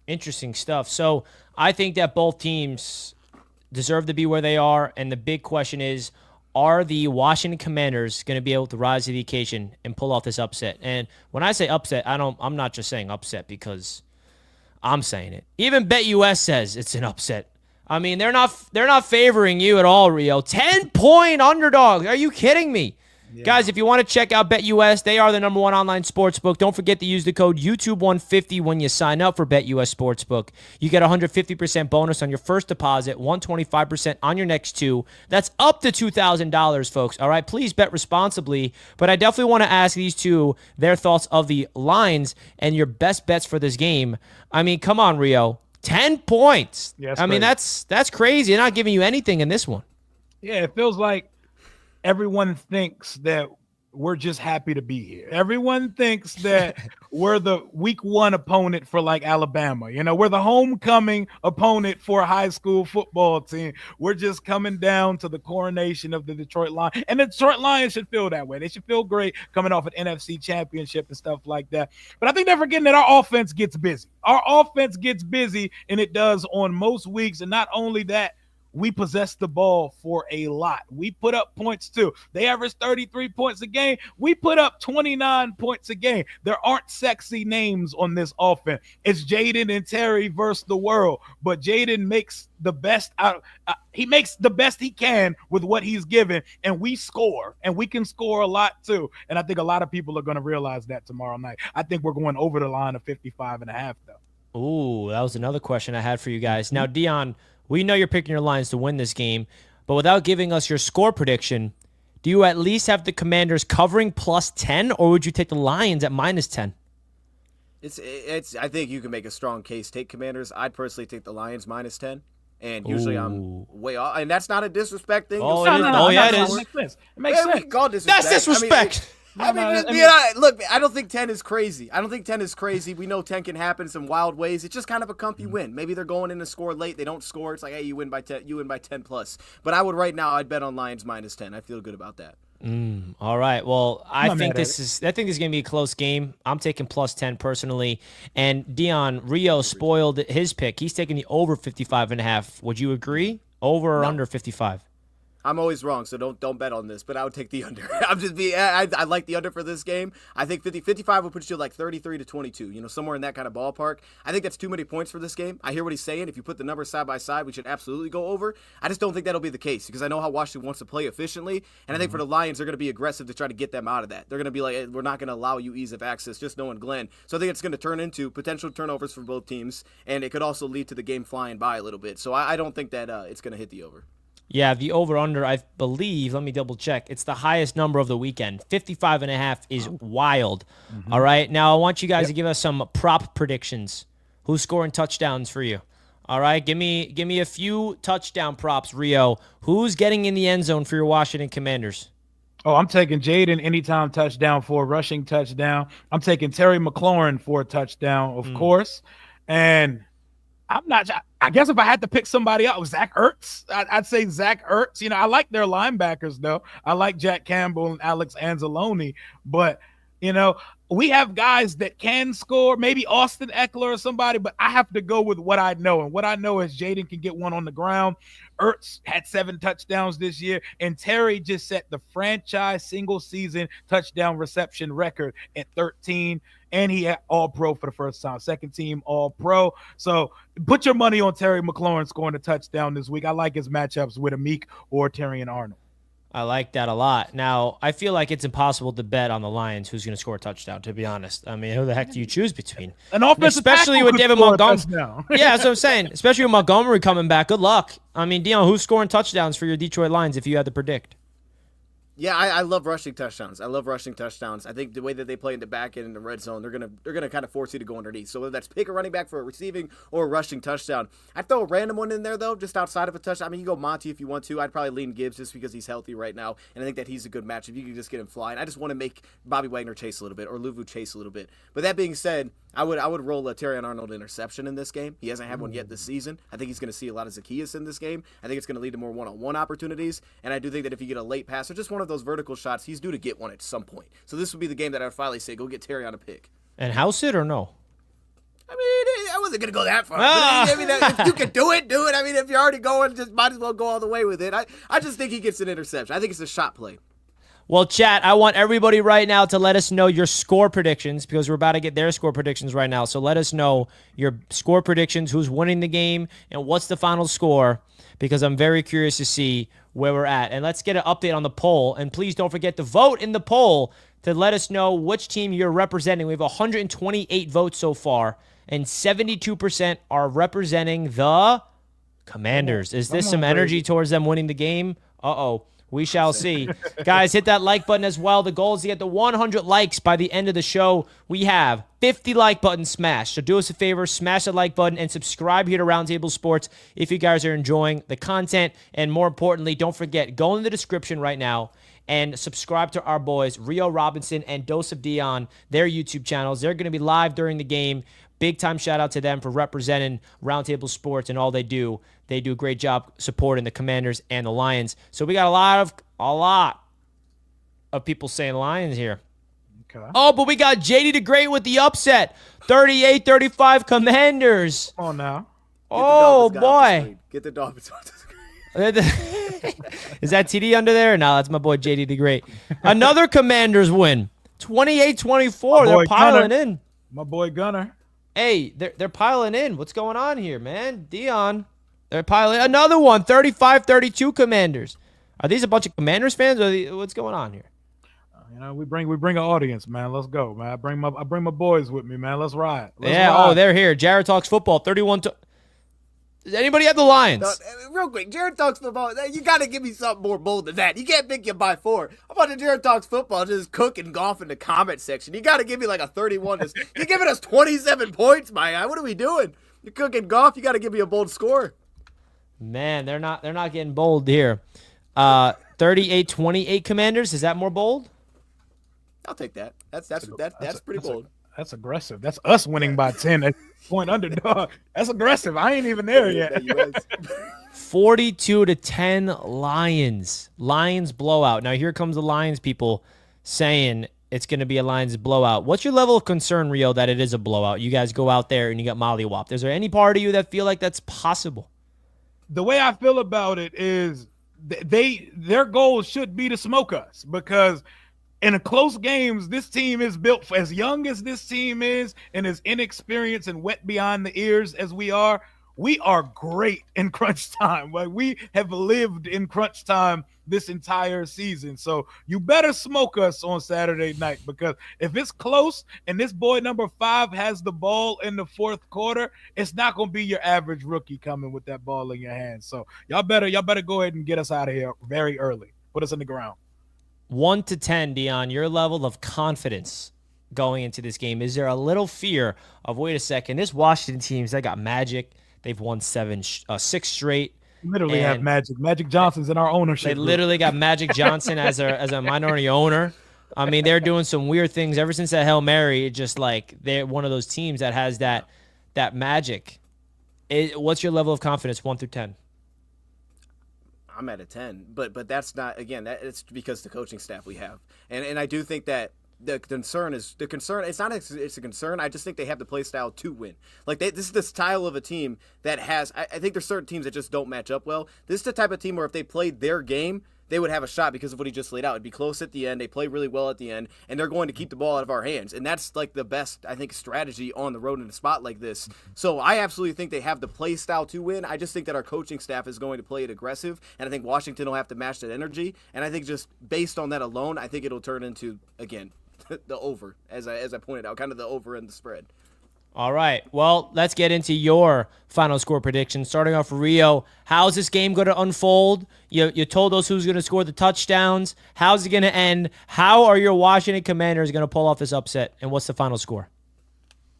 Interesting stuff. So I think that both teams deserve to be where they are, and the big question is, are the Washington Commanders going to be able to rise to the occasion and pull off this upset? And when I say upset, I'm not just saying upset because I'm saying it. Even BetUS says it's an upset. I mean, they're not favoring you at all, Rio. 10-point underdogs. Are you kidding me? Guys, if you want to check out BetUS, they are the #1 online sportsbook. Don't forget to use the code YouTube150 when you sign up for BetUS Sportsbook. You get a 150% bonus on your first deposit, 125% on your next two. That's up to $2,000, folks. All right, please bet responsibly. But I definitely want to ask these two their thoughts of the lines and your best bets for this game. I mean, come on, Rio. 10 points. Yeah, I mean, that's crazy. They're not giving you anything in this one. Yeah, it feels like everyone thinks that we're just happy to be here. Everyone thinks that we're the week 1 opponent for like Alabama. You know, we're the homecoming opponent for a high school football team. We're just coming down to the coronation of the Detroit Lions. And the Detroit Lions should feel that way. They should feel great coming off an NFC championship and stuff like that. But I think they're forgetting that our offense gets busy. Our offense gets busy, and it does on most weeks. And not only that, we possess the ball for a lot. We put up points too. They average 33 points a game. We put up 29 points a game. There aren't sexy names on this offense. It's Jaden and Terry versus the world. But Jaden makes the best out. He makes the best he can with what he's given, and we score, and we can score a lot too. And I think a lot of people are going to realize that tomorrow night. I think we're going over the line of 55.5 though. Ooh, that was another question I had for you guys. Now, Dion, we know you're picking your Lions to win this game, but without giving us your score prediction, do you at least have the Commanders covering +10, or would you take the Lions at -10? It's. I think you can make a strong case. Take Commanders. I'd personally take the Lions -10, and usually I'm way off. And that's not a disrespect thing. Oh, It is. It makes sense. It makes sense. That's disrespect. Look, I don't think 10 is crazy. I don't think 10 is crazy. We know 10 can happen in some wild ways. It's just kind of a comfy win. Maybe they're going in to score late. They don't score. It's like, hey, you win by 10. You win by 10 plus. But I would right now. I'd bet on Lions -10. I feel good about that. All right. Well, I think this is going to be a close game. I'm taking +10 personally. And Dion, Rio spoiled his pick. He's taking the over 55.5. Would you agree? Over or under 55? I'm always wrong, so don't bet on this, but I would take the under. I like the under for this game. I think 55 will put you like 33-22, somewhere in that kind of ballpark. I think that's too many points for this game. I hear what he's saying. If you put the numbers side by side, we should absolutely go over. I just don't think that'll be the case because I know how Washington wants to play efficiently, and I think for the Lions, they're going to be aggressive to try to get them out of that. They're going to be like, hey, we're not going to allow you ease of access, just knowing Glenn. So I think it's going to turn into potential turnovers for both teams, and it could also lead to the game flying by a little bit. So I don't think that it's going to hit the over. Yeah, the over-under, I believe, let me double-check. It's the highest number of the weekend. 55.5 is wild. All right, now I want you guys to give us some prop predictions. Who's scoring touchdowns for you? All right, give me a few touchdown props, Rio. Who's getting in the end zone for your Washington Commanders? Oh, I'm taking Jaden anytime touchdown for a rushing touchdown. I'm taking Terry McLaurin for a touchdown, of course. And I'm not – I guess if I had to pick somebody else, Zach Ertz, I'd say Zach Ertz. I like their linebackers, though. I like Jack Campbell and Alex Anzalone. But, we have guys that can score, maybe Austin Eckler or somebody, but I have to go with what I know. And what I know is Jaden can get one on the ground. Ertz had 7 touchdowns this year, and Terry just set the franchise single-season touchdown reception record at 13. And he had All-Pro for the first time, second team All-Pro. So put your money on Terry McLaurin scoring a touchdown this week. I like his matchups with Amik or Terry and Arnold. I like that a lot. Now, I feel like it's impossible to bet on the Lions who's going to score a touchdown, to be honest. I mean, who the heck do you choose between? An offensive especially with David Montgomery. Yeah, that's what I'm saying. Especially with Montgomery coming back. Good luck. I mean, Dion, who's scoring touchdowns for your Detroit Lions if you had to predict? Yeah, I love rushing touchdowns. I think the way that they play in the back end in the red zone, they're gonna kind of force you to go underneath. So whether that's pick a running back for a receiving or a rushing touchdown, I'd throw a random one in there though, just outside of a touchdown. I mean, you go Monty if you want to. I'd probably lean Gibbs just because he's healthy right now, and I think that he's a good matchup. You can just get him flying. I just want to make Bobby Wagner chase a little bit or Luvu chase a little bit. But that being said, I would roll a Terry Arnold interception in this game. He hasn't had one yet this season. I think he's going to see a lot of Zacchaeus in this game. I think it's going to lead to more one-on-one opportunities. And I do think that if you get a late pass or just one of those vertical shots, he's due to get one at some point. So this would be the game that I would finally say, go get Terry on a pick. And house it or no? I mean, I wasn't going to go that far. I mean, if you can do it, do it. I mean, if you're already going, just might as well go all the way with it. I just think he gets an interception. I think it's a shot play. Well, chat, I want everybody right now to let us know your score predictions because we're about to get their score predictions right now. So let us know your score predictions, who's winning the game, and what's the final score because I'm very curious to see where we're at. And let's get an update on the poll. And please don't forget to vote in the poll to let us know which team you're representing. We have 128 votes so far, and 72% are representing the Commanders. Is this some energy towards them winning the game? Uh-oh. We shall see. Guys, hit that like button as well. The goal is to get to 100 likes by the end of the show. We have 50 like buttons smashed. So do us a favor, smash the like button and subscribe here to Roundtable Sports if you guys are enjoying the content. And more importantly, don't forget, go in the description right now and subscribe to our boys, Rio Robinson and Dose of Dion, their YouTube channels. They're going to be live during the game. Big time shout out to them for representing Roundtable Sports and all they do. They do a great job supporting the Commanders and the Lions. So we got a lot of people saying Lions here. Okay. Oh, but we got JD the Great with the upset. 38-35 Commanders. Come on now. Oh, boy. Get the Dolphins off the screen. Is that TD under there? No, that's my boy JD the Great. Another Commanders win. 28-24. They're piling in. My boy Gunner. Hey, they're piling in. What's going on here, man? Dion. They're piling. Another one. 35-32 Commanders. Are these a bunch of Commanders fans? Or what's going on here? We bring an audience, man. Let's go, man. I bring my boys with me, man. Let's ride. Let's ride. Oh, they're here. Jared Talks Football. 31. Does anybody have the Lions? No, real quick, Jared Talks Football. You got to give me something more bold than that. You can't pick you by 4. I'm about to Jared Talks Football just cooking Goff in the comment section. You got to give me like a 31. You're giving us 27 points, my guy. What are we doing? You're cooking Goff. You got to give me a bold score. Man, they're not getting bold here. 38-28 Commanders. Is that more bold? I'll take that. That's pretty bold. That's aggressive. That's us winning by 10 point underdog. That's aggressive. I ain't even there yet. 42-10 Lions. Lions blowout. Now here comes the Lions people saying it's going to be a Lions blowout. What's your level of concern, Rio, that it is a blowout? You guys go out there and you got mollywopped. Is there any part of you that feel like that's possible? The way I feel about it is their goal should be to smoke us because in a close games, this team is built for as young as this team is and as inexperienced and wet behind the ears as we are great in crunch time. Like we have lived in crunch time this entire season. So you better smoke us on Saturday night because if it's close and this boy number 5 has the ball in the fourth quarter, it's not going to be your average rookie coming with that ball in your hand. So y'all better go ahead and get us out of here very early. Put us in the ground. 1 to 10, Dion, your level of confidence going into this game. Is there a little fear of, wait a second, this Washington teams, they got Magic. They've won 6 straight. Literally have Magic. Magic Johnson's in our ownership. They literally got Magic Johnson as a minority owner. I mean, they're doing some weird things ever since that Hail Mary. It's just like they're one of those teams that has that magic. What's your level of confidence, 1 through 10? I'm at a 10, but that's not, again, it's because the coaching staff we have, and I do think that the concern. It's a concern. I just think they have the play style to win. Like this is the style of a team that has. I think there's certain teams that just don't match up well. This is the type of team where if they played their game, they would have a shot because of what he just laid out. It'd be close at the end. They play really well at the end, and they're going to keep the ball out of our hands. And that's like the best, I think, strategy on the road in a spot like this. So I absolutely think they have the play style to win. I just think that our coaching staff is going to play it aggressive, and I think Washington will have to match that energy. And I think just based on that alone, I think it'll turn into, again, the over, as I pointed out, kind of the over in the spread. All right. Well, let's get into your final score prediction. Starting off, Rio, how's this game going to unfold? You told us who's going to score the touchdowns. How's it going to end? How are your Washington Commanders going to pull off this upset? And what's the final score?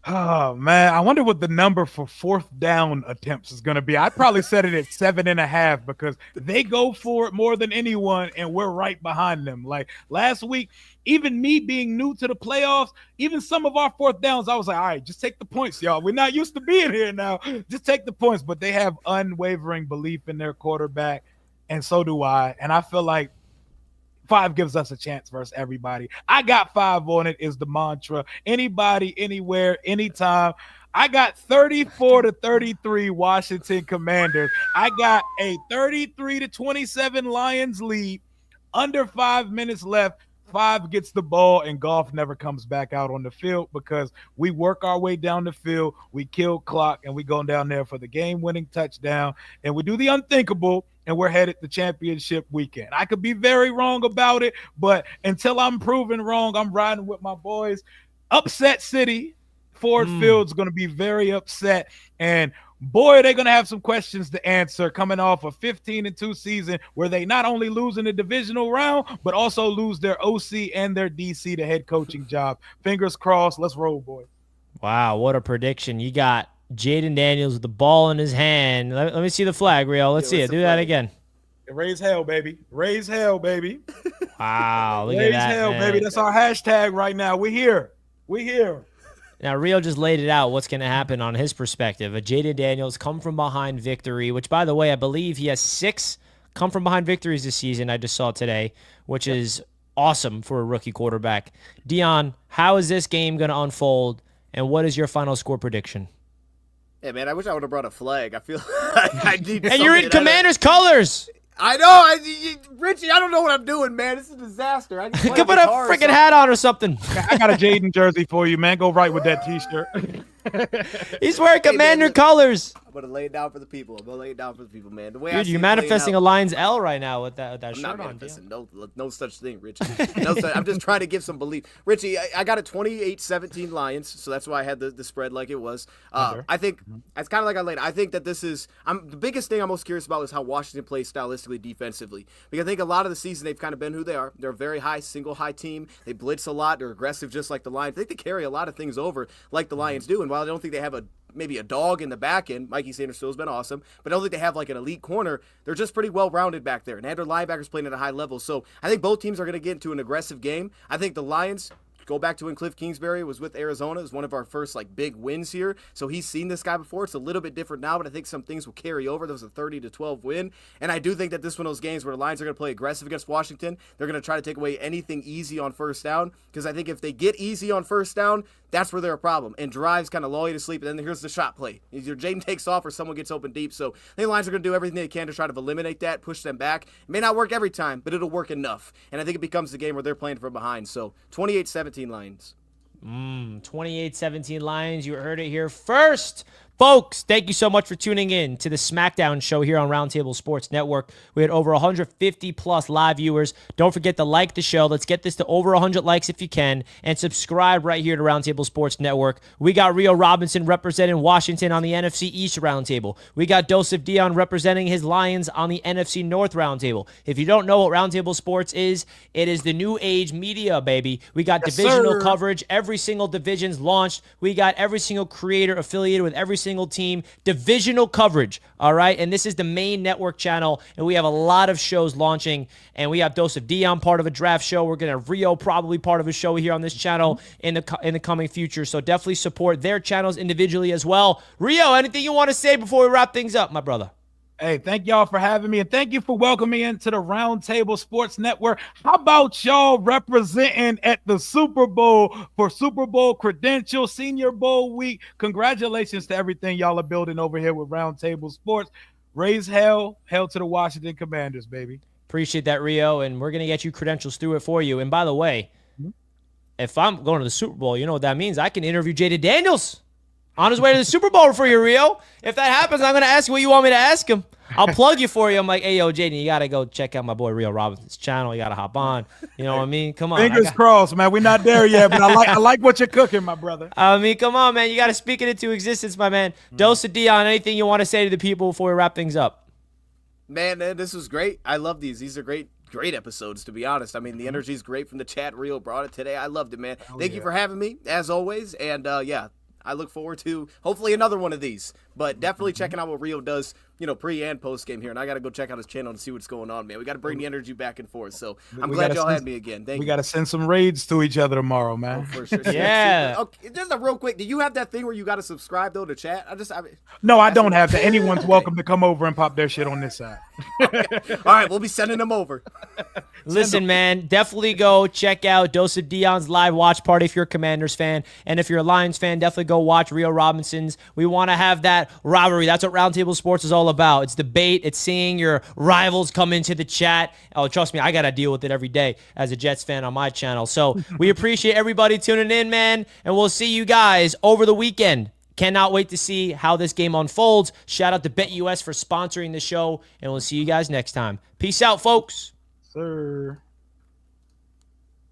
Oh, man. I wonder what the number for fourth down attempts is going to be. I'd probably set it at 7.5 because they go for it more than anyone, and we're right behind them. Like last week, even me being new to the playoffs, even some of our fourth downs, I was like, all right, just take the points, y'all. We're not used to being here now. Just take the points. But they have unwavering belief in their quarterback, and so do I. And I feel like 5 gives us a chance versus everybody. I got 5 on it is the mantra. Anybody, anywhere, anytime. I got 34-33 Washington Commanders. I got a 33-27 Lions lead. Under 5 minutes left. 5 gets the ball, and Goff never comes back out on the field because we work our way down the field, we kill clock, and we go down there for the game-winning touchdown, and we do the unthinkable, and we're headed to championship weekend. I could be very wrong about it, but until I'm proven wrong, I'm riding with my boys. Upset City. Ford Field's going to be very upset, and boy, they're going to have some questions to answer coming off a 15-2 season where they not only lose in the divisional round, but also lose their OC and their DC, the head coaching job. Fingers crossed. Let's roll, boys. Wow, what a prediction. You got Jaden Daniels with the ball in his hand. Let me see the flag, Rio. Let's see it. Do that again. Raise hell, baby. Raise hell, baby. Wow, look Raise at that, hell, man. baby. That's our hashtag right now. We're here. We're here. Now, Rio just laid it out what's going to happen on his perspective. A Jaden Daniels come-from-behind victory, which, by the way, I believe he has 6 come-from-behind victories this season, I just saw today, which is awesome for a rookie quarterback. Dion, how is this game going to unfold, and what is your final score prediction? Hey, man, I wish I would have brought a flag. I feel I need And you're in Commander's colors! I know. Richie, I don't know what I'm doing, man. This is a disaster. I need to Could put a freaking hat on or something. I got a Jaden jersey for you, man. Go right with that T-shirt. He's wearing Commander colors. I'm going to lay it down for the people. I'm going to lay it down for the people, man. The way Dude, you're manifesting a Lions L right now with that I'm shirt not on. manifesting. No such thing, Richie. I'm just trying to give some belief. Richie, I got a 28-17 Lions, so that's why I had the spread like it was. I think it's kind of like I laid. I think that this is the biggest thing I'm most curious about is how Washington plays stylistically defensively. Because I think a lot of the season they've kind of been who they are. They're a very single high team. They blitz a lot. They're aggressive just like the Lions. I think they carry a lot of things over like the Lions do. And while I don't think they have maybe a dog in the back end, Mikey Sanders still has been awesome, but I don't think they have like an elite corner. They're just pretty well-rounded back there, and they have their linebackers playing at a high level. So I think both teams are going to get into an aggressive game. I think the Lions go back to when Cliff Kingsbury was with Arizona. It was one of our first big wins here. So he's seen this guy before. It's a little bit different now, but I think some things will carry over. There was a 30-12 win. And I do think that this is one of those games where the Lions are going to play aggressive against Washington. They're going to try to take away anything easy on first down, because I think if they get easy on first down, that's where they're a problem. And drives kind of lull you to sleep, and then here's the shot play. Either Jaden takes off or someone gets open deep. So I think the Lions are going to do everything they can to try to eliminate that, push them back. It may not work every time, but it'll work enough. And I think it becomes the game where they're playing from behind. So 28-17 Lions. 28-17 Lions. You heard it here first. Folks, thank you so much for tuning in to the Smackdown show here on Roundtable Sports Network. We had over 150 plus live viewers. Don't forget to like the show. Let's get this to over 100 likes if you can. And subscribe right here to Roundtable Sports Network. We got Rio Robinson representing Washington on the NFC East Roundtable. We got Joseph Dion representing his Lions on the NFC North Roundtable. If you don't know what Roundtable Sports is, it is the new age media, baby. We got divisional coverage. Every single division's launched. We got every single creator affiliated with every single team, divisional coverage, all right? And this is the main network channel, and we have a lot of shows launching, and we have Joseph Dion part of a draft show. We're going to have Rio probably part of a show here on this channel in the coming future, so definitely support their channels individually as well. Rio, anything you want to say before we wrap things up, my brother? Hey, thank y'all for having me, and thank you for welcoming me into the Roundtable Sports Network. How about y'all representing at the Super Bowl for Super Bowl credential, Senior Bowl week? Congratulations to everything y'all are building over here with Roundtable Sports. Raise hell to the Washington Commanders, baby. Appreciate that, Rio, and we're going to get you credentials through it for you. And by the way, if I'm going to the Super Bowl, you know what that means? I can interview Jaden Daniels on his way to the Super Bowl for you, Rio. If that happens, I'm going to ask you what you want me to ask him. I'll plug you for you. I'm like, hey, yo, Jaden, you got to go check out my boy Rio Robinson's channel. You got to hop on. You know what I mean? Come on. Fingers crossed, man. We're not there yet, but I like what you're cooking, my brother. I mean, come on, man. You got to speak it into existence, my man. Dose of Dion, anything you want to say to the people before we wrap things up? Man, this was great. I love these. These are great episodes, to be honest. I mean, the energy is great from the chat. Rio brought it today. I loved it, man. Thank you for having me, as always. And, I look forward to hopefully another one of these, but definitely checking out what Rio does, pre and post game here. And I got to go check out his channel to see what's going on, man. We got to bring the energy back and forth. So I'm glad y'all had me again. Thank you. We got to send some raids to each other tomorrow, man. Oh, for sure. Yeah. Okay, just a real quick. Do you have that thing where you got to subscribe though to chat? No, I don't have that. Anyone's welcome to come over and pop their shit on this side. Okay. All right, we'll be sending them over. Listen, man, definitely go check out Dose of Dion's live watch party if you're a Commanders fan. And if you're a Lions fan, definitely go watch Rio Robinson's. We want to have that that rivalry. That's what Roundtable Sports is all about. It's debate. It's seeing your rivals come into the chat. Oh, trust me, I got to deal with it every day as a Jets fan on my channel. So we appreciate everybody tuning in, man, and we'll see you guys over the weekend. Cannot wait to see how this game unfolds. Shout out to BetUS for sponsoring the show, and we'll see you guys next time. Peace out, folks. Sir.